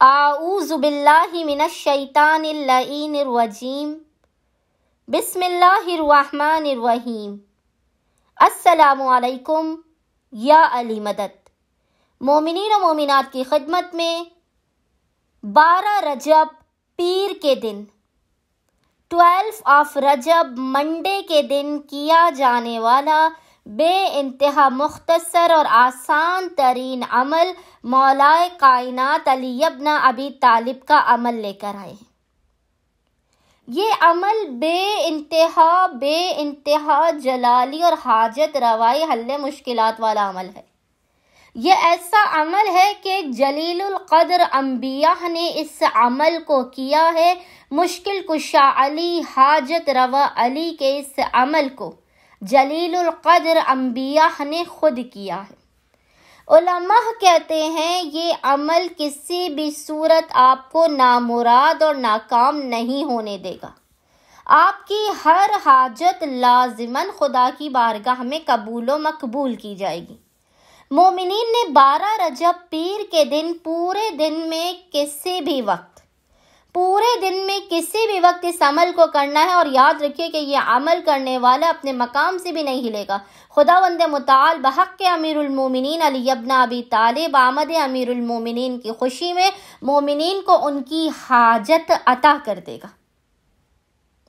اعوذ باللہ من الشیطان اللعین الرجیم بسم اللہ الرحمن الرحیم۔ السلام علیکم یا علی مدد۔ مومنین و مومنات کی خدمت میں 12 رجب پیر کے دن 12 آف رجب منڈے کے دن کیا جانے والا بے انتہا مختصر اور آسان ترین عمل مولائے کائنات علی ابن ابی طالب کا عمل لے کر آئے ہیں۔ یہ عمل بے انتہا جلالی اور حاجت روائی حل مشکلات والا عمل ہے۔ یہ ایسا عمل ہے کہ جلیل القدر انبیاء نے اس عمل کو کیا ہے۔ مشکل کشا علی، حاجت روا علی کے اس عمل کو جلیل القدر انبیاء نے خود کیا ہے۔ علماء کہتے ہیں یہ عمل کسی بھی صورت آپ کو نامراد اور ناکام نہیں ہونے دے گا۔ آپ کی ہر حاجت لازماً خدا کی بارگاہ میں قبول و مقبول کی جائے گی۔ مومنین نے 12 رجب پیر کے دن پورے دن میں کسی بھی وقت اس عمل کو کرنا ہے، اور یاد رکھیے کہ یہ عمل کرنے والا اپنے مقام سے بھی نہیں ہلے گا۔ خداوند متعال بحق امیر المومنین علی ابن ابی طالب آمد امیر المومنین کی خوشی میں مومنین کو ان کی حاجت عطا کر دے گا۔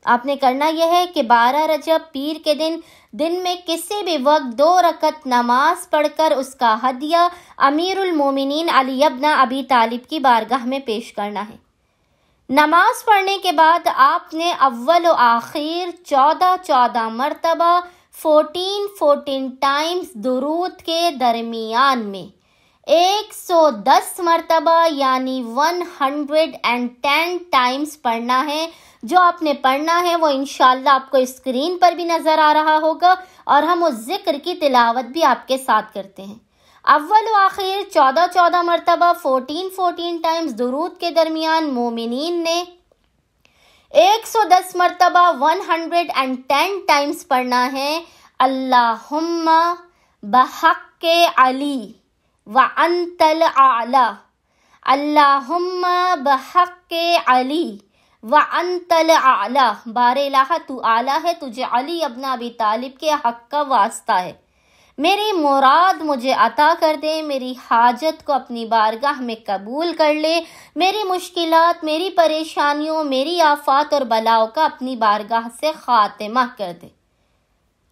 آپ نے کرنا یہ ہے کہ 12 رجب پیر کے دن میں کسی بھی وقت 2 رکعت نماز پڑھ کر اس کا ہدیہ امیر المومنین علی ابن ابی طالب کی بارگاہ میں پیش کرنا ہے۔ نماز پڑھنے کے بعد آپ نے اول و آخر 14 مرتبہ 14 ٹائمز درود کے درمیان میں 110 مرتبہ یعنی 110 ٹائمز پڑھنا ہے۔ جو آپ نے پڑھنا ہے وہ انشاءاللہ آپ کو اسکرین پر بھی نظر آ رہا ہوگا، اور ہم اس ذکر کی تلاوت بھی آپ کے ساتھ کرتے ہیں۔ اول و آخر 14 مرتبہ 14 ٹائمز درود کے درمیان مومنین نے 110 مرتبہ 110 ٹائمز پڑھنا ہے۔ اللہم بحق علی وانت الاعلی، اللہم بحق علی وانت الاعلی۔ بار الہ تو اعلیٰ ہے، تجھے علی ابن ابی طالب کے حق کا واسطہ ہے۔ میری مراد مجھے عطا کر دے، میری حاجت کو اپنی بارگاہ میں قبول کر لے، میری مشکلات، میری پریشانیوں، میری آفات اور بلاؤں کا اپنی بارگاہ سے خاتمہ کر دے۔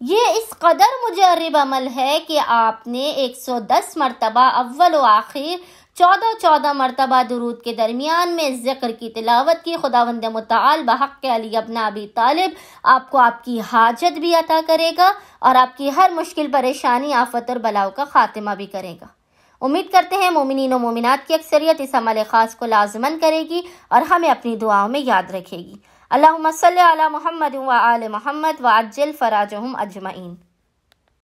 یہ اس قدر مجرب عمل ہے کہ آپ نے 110 مرتبہ اول و آخر 14 مرتبہ درود کے درمیان میں ذکر کی تلاوت کی۔ خداوند متعال بحق علی ابن ابی طالب آپ کو آپ کی حاجت بھی عطا کرے گا، اور آپ کی ہر مشکل پریشانی، آفت اور بلاؤ کا خاتمہ بھی کرے گا۔ امید کرتے ہیں مومنین و مومنات کی اکثریت اس عمل خاص کو لازماً کرے گی اور ہمیں اپنی دعاؤں میں یاد رکھے گی۔ اللہم صلی علی محمد و آل محمد وعجل فراجہم اجمعین۔